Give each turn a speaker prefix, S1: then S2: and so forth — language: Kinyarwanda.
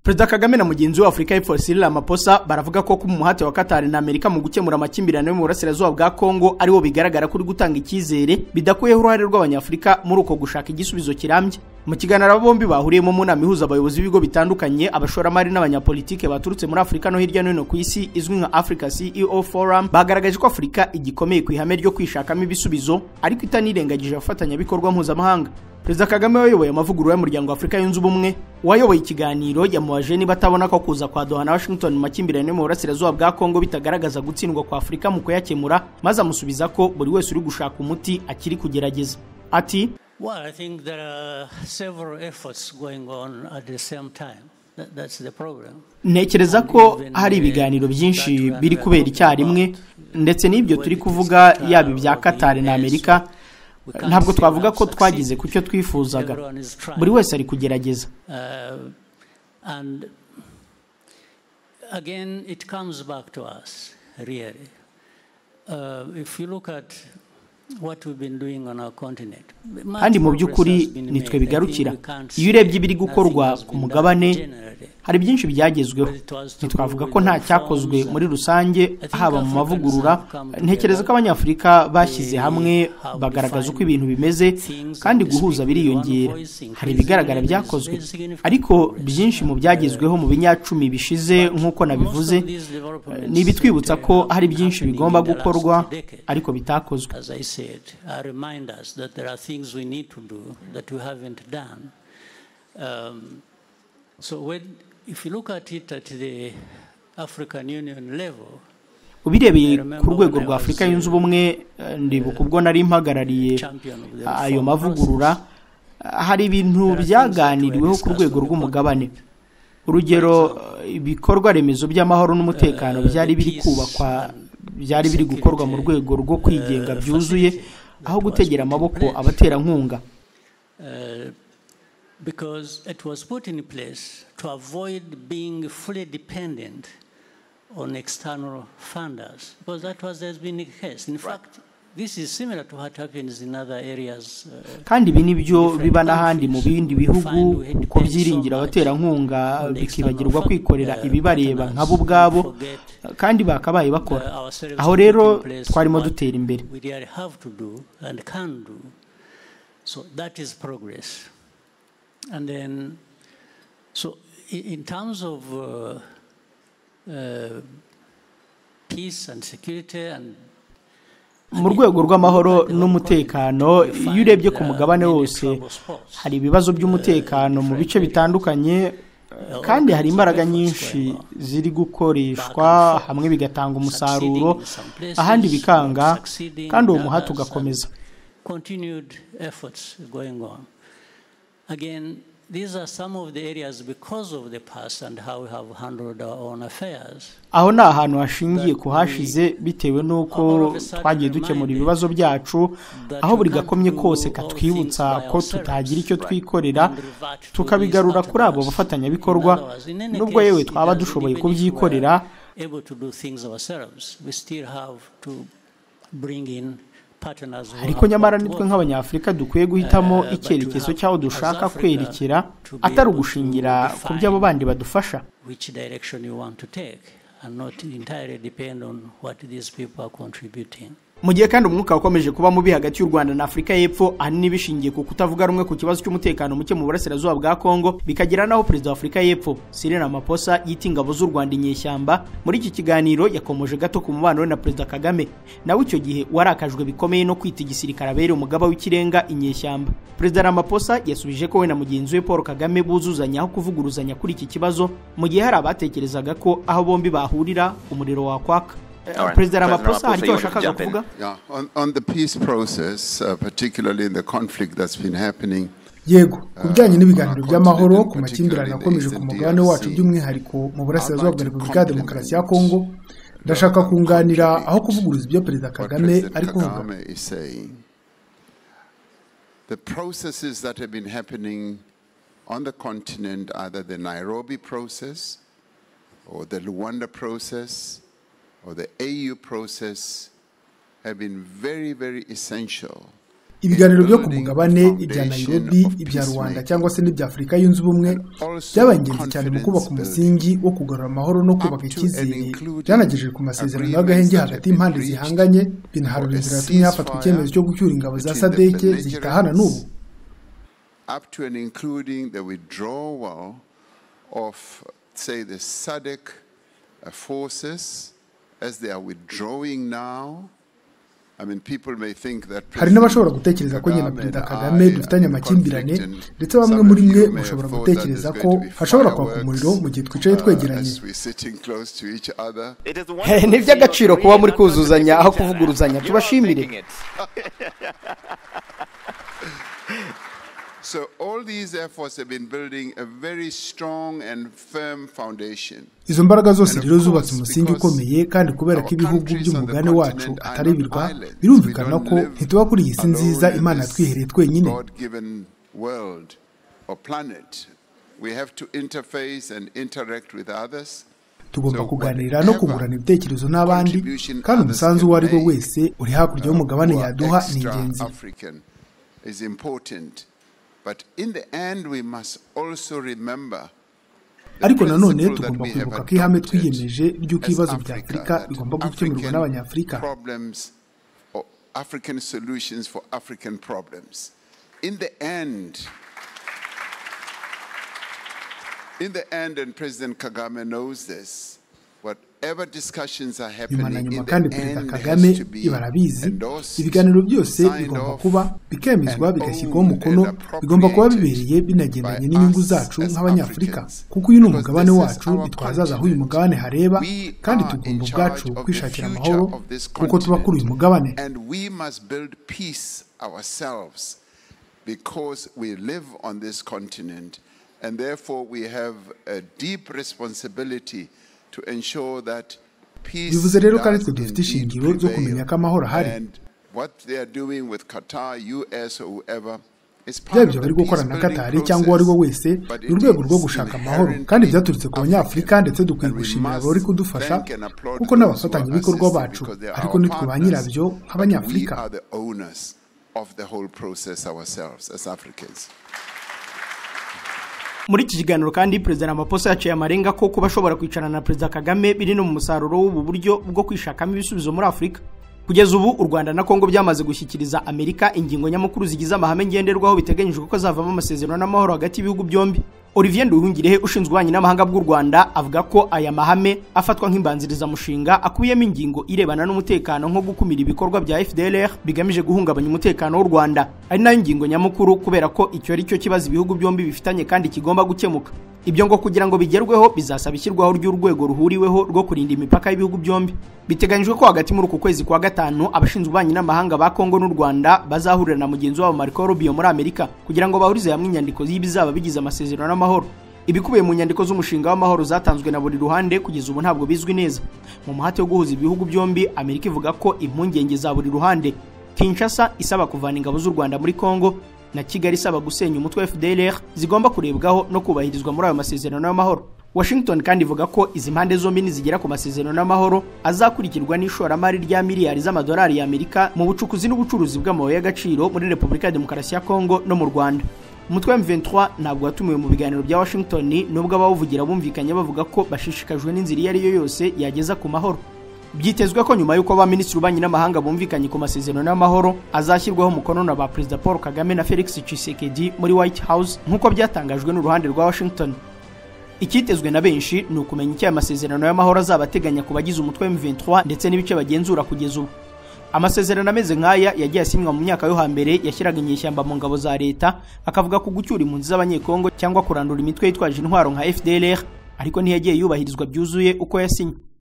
S1: Perezida Kagame na mugenzi wa Afrika y'Epfo Ramaphosa baravuga ko ku muhate wa Qatar na Amerika mu gukemura amakimbirane yo mu burasirazuba bwa Kongo ariwo bigaragara kuri gutanga icyizere bidakuyeho uruhare rw'abanyafrika muri uko gushaka igisubizo kirambye. Mu kiganiro bombi bahuriyemo mu nama ihuza abayobozi b'ibigo bitandukanye, abashoramari n'abanyapolitike baturutse muri Afrika no hirya no hino ku isi izwi nka Africa CEO Forum, bagaragaje ko Afrika igikomeye ku ihame ryo kwishakamo ibisubizo ariko itanirengagije abafatanyabikorwa mpuzamahanga. Perezida Kagame wayoboye amavugurura y'umuryango wa Afrika yunze ubumwe wayoboye ikiganiro yamuwaje niba atabona ko kuza kwa Doha na Washington mu makimbirane mu burasirazuba bwa Kongo bitagaragaza gutsindwa kwa Afrika mu kuyakemura, maze amusubiza ko buri wese uri gushaka umuti akiri kugerageza. Ati,
S2: well, I think there are several efforts going on at the same time. That's the problem.
S1: Ntekereza ko hari ibiganiro byinshi biri kubera icyarimwe, ndetse n'ibyo turi kuvuga yaba ibya Qatar na Amerika. Ntabwo twavuga ko twagize ku cyo twifuzaga, buri wese ari kugerageza.
S2: And again it comes back to us really. If you look at what we've been doing on our continent,
S1: kandi mu by'ukuri nitwe bigarukira. Iyo urebye ibiri gukorwa ku mugabane, hari byinshi byagezweho. Ntitwavuga ko nta cyakozwe muri rusange haba mu mavugurura. Ntekereza ko abanyafrika bashyize hamwe bagaragaza uko ibintu bimeze kandi guhuza biriyongera. Hari ibigaragara byakozwe, ariko byinshi mu byagezweho mu binyacumi bishize nk'uko nabivuze ni ibitwibutsa ko hari byinshi bigomba gukorwa ariko bitakozwe.
S2: If you look at it at the African Union level,
S1: ubirebeye ku rwego rwa Afrika yunze ubumwe, ndibuka ubwo nari mpagarariye ayo mavugurura, hari ibintu byaganiriweho ku rwego rw'umugabane. Urugero, ibikorwa remezo by'amahoro n'umutekano byari biri kubakwa, byari biri gukorwa mu rwego rwo kwigenga byuzuye aho gutegera amaboko abaterankunga.
S2: Because it was put in place to avoid being fully dependent on external funders, because that has been the case. In fact, this is similar to what happens in other areas.
S1: Kandi ibi nibyo biba n'ahandi mu bindi bihugu, uko byiringira abaterankunga bikibagirwa kwikorera ibibareba nk'abo ubwabo kandi bakabaye bakora. Aho rero twarimo dutera imbere.
S2: So that is progress. And then, so in terms of peace and security and
S1: mu rwego rw'amahoro n'umutekano, iyo urebye ku mugabane wose hari ibibazo by'umutekano mu bice bitandukanye, kandi hari imbaraga nyinshi ziri gukoreshwa, hamwe bigatanga umusaruro, ahandi bikanga, kandi uwo muhate ugakomeza.
S2: Continued efforts going on. Again, these are some of the areas because of the past and how we have handled our own affairs.
S1: Aho ni ahantu hashingiye ku hashize bitewe n'uko twagiye dukemura ibibazo byacu, aho buri gakomye kose katwibutsa ko tutagira icyo twikorera, tukabigarura kuri abo bafatanyabikorwa, nubwo yewe twaba dushoboye kubyikorera. Ariko nyamara nitwe nk'abanyafrika dukwiye guhitamo icyerekezo cyaho dushaka kwerekera, atari ugushingira ku by'abo bandi badufasha. Mu gihe kandi umwuka wakomeje kuba mubi hagati y'u Rwanda na Afrika y'Epfo, ahanini bishingiye ku kutavuga rumwe ku kibazo cy'umutekano muke mu burasirazuba bwa Kongo, bikagira naho Perezida wa Afrika y'Epfo Ramaphosa yita ingabo z'u Rwanda Inyeshyamba. Muri iki kiganiro yakomeje gato ku mubano we na Perezida Kagame, nawe icyo gihe warakajwe bikomeye no kwita igisirikare abereye umugaba w'ikirenga Inyeshyamba. Perezida Ramaphosa yasubije ko we na mugenzi we Paul Kagame buzuzanya aho kuvuguruzanya kuri iki kibazo, mu gihe hari abatekerezaga ko aho bombi bahurira umuriro Waka. President Ramaphosa hari icyo bashakaga kuvuga?
S3: On the peace process, particularly in the conflict that's been happening.
S4: Yego, kubijyanye n'ibiganiro by'amahoro ku makimbirane akomeje ku mugabane wacu, by'umwihariko mu burasirazuba bwa Repubulika ya Demokarasi ya Kongo, ndashaka kunganira aho kuvuguruza ibyo Perezida Kagame ari kuvuga.
S3: The processes that have been happening on the continent, either the Nairobi process or the Luanda process or the AU process, have been very, very essential.
S4: ibiganiro byo ku mugabane ibya Nairobi ibya Rwanda cyangwa se n'ibya Afurika yunze ubumwe byabaye ingenzi cyane mu kubaka umusingi wo kugarura amahoro no kubaka icyizere byanagejeje ku masezerano y'agahenge hagati y'impande zihanganye binaharura inzira yatumye hafatwa icyemezo cyo gucyura ingabo za SADC zitahana n'ubu
S3: up to and including the withdrawal of, say, the SADC forces as they are withdrawing now. I mean, people may think that
S4: hari n'abashobora gutekereza ko nyina Perezida Kagame dufitanye amakimbirane ndetse bamwe muri mwe mushobora gutekereza ko hashobora kwaka umuriro mu gihe twicaye twegeranye.
S1: Ni iby'agaciro kuba muri kuzuzanya aho kuvuguruzanya, tubashimire.
S3: So all these efforts have been building a very strong and firm foundation.
S4: Izo mbaraga zose rero zubatse umusingi ukomeye kandi kubera ko ibihugu by'umugane wacu atari birwa birumvikana ko ntituba kuri iyi si nziza Imana yatwihereye twenyine.
S3: We have to interface and interact with others.
S4: Tugomba kuganira no kungurana ibitekerezo n'abandi kandi umusanzu uwo ari wo wese uri hakurya y'umugabane yaduha ni ingenzi.
S3: Is important. But in the end we must also remember
S4: ariko nanone tugomba kwibuka ko ihame twiyemeje ry'uko ibibazo bya Afurika bigomba gukemurwa n'abanyafurika.
S3: African solutions for African problems. In the end, and President Kagame knows this, whatever discussions are happening in the end has to be endorsed.
S4: Ibiganiro byose bigomba kuba bikemezwa bigashyirwaho umukono, bigomba kuba bibereye binagendanye n'inyungu zacu nk'abanyafurika, kuko uyu ni umugabane wacu bitwazaza aho uyu mugabane hareba kandi tugomba ubwacu kwishakira amahoro kuko tuba kuri uyu mugabane.
S3: And we must build peace ourselves because we live on this continent, and therefore we have a deep responsibility to ensure that peace
S4: bivuze rero kandi dufite ishingiro zo kumenya ko amahoro ahari.
S3: And what they are doing with Qatar, US or whoever is part
S4: byabyo bari gukora na Qatar cyangwa uwo ari we wese mu rwego rwo gushaka amahoro kandi byaturutse ku banyafurika ndetse dukwiye gushimira abari kudufasha kuko n'abafatanya ibikorwa bacu ariko nitwe ba nyirabyo nk'abanyafurika.
S1: Muri iki kiganiro kandi Perezida Ramaphosa yaciye amarenga ko kuba ashobora kwicarana na Perezida Kagame biri no mu musaruro w'ubu buryo bwo kwishakamo ibisubizo muri Afurika. Kugeza ubu u Rwanda na Kongo byamaze gushyikiriza Amerika ingingo nyamukuru zigize amahame ngenderwaho biteganyijwe ko zavamo amasezerano n'amahoro hagati y'ibihugu byombi. Olivier Nduhungirehe ushinzwe ububanyi n'amahanga bw'u Rwanda avuga ko aya mahame afatwa nk'imbanziriza mushinga akubiyemo ingingo irebana n'umutekano nko gukumira ibikorwa bya FDLR bigamije guhungabanya umutekano w'u Rwanda. Ari nayo ingingo nyamukuru kubera ko icyo ari cyo kibazo ibihugu byombi bifitanye kandi kigomba gukemuka. Ibyo ngo kugira ngo bigerweho bizasaba ishyirwaho ry'urwego ruhuriweho rwo kurinda imipaka y'ibihugu byombi. Biteganyijwe ko hagati muri uku kwezi kwa gatanu abashinzwe ububanyi n'amahanga ba Kongo n'u Rwanda bazahurira na mugenzi wabo Marco Rubio muri Amerika kugira ngo bahurize hamwe inyandiko y'ibizaba bigize amasezerano n'amahoro. Ibikubiye mu nyandiko z'umushinga w'amahoro zatanzwe na buri ruhande kugeza ubu ntabwo bizwi neza. Mu muhate wo guhuza ibihugu byombi, Amerika ivuga ko impungenge za buri ruhande, Kinshasa isaba kuvana ingabo z'u Rwanda muri Kongo na Kigali isaba gusenya umutwe wa FDLR zigomba kurebwaho no kubahirizwa muri ayo masezerano y'amahoro. Washington kandi ivuga ko izi mpande zombi nizigera ku masezerano y'amahoro azakurikirwa n'ishoramari rya miliyari z'amadolari y'Amerika mu bucukuzi n'ubucuruzi bw'amabuye y'agaciro muri Repubulika ya Demokarasi ya Kongo no mu Rwanda. Umutwe wa M23 ntabwo watumiwe mu biganiro bya Washington nubwo abawuvugira bumvikanye bavuga ko bashishikajwe n'inzira iyo ari yo yose yageza ku mahoro. Byitezwe ko nyuma y'uko ba minisitiri w'ububanyi n'amahanga bumvikanye ku masezerano y'amahoro azashyirwaho umukono na ba Perezida Paul Kagame na Felix Tshisekedi muri White House nk'uko byatangajwe n'uruhande rwa Washington. Ikitezwe na benshi ni ukumenya icyo aya masezerano y'amahoro azabateganya ku bagize umutwe wa M23 ndetse n'ibice bagenzura kugeza ubu. Amasezerano ameze nk'aya yagiye asinywa mu myaka yo hambere yashyiraga inyeshyamba mu ngabo za leta akavuga ku gucyura impunzi z'abanyekongo cyangwa kurandura imitwe yitwaje intwaro nka FDLR, ariko ntiyagiye yubahirizwa byuzuye uko yasinye.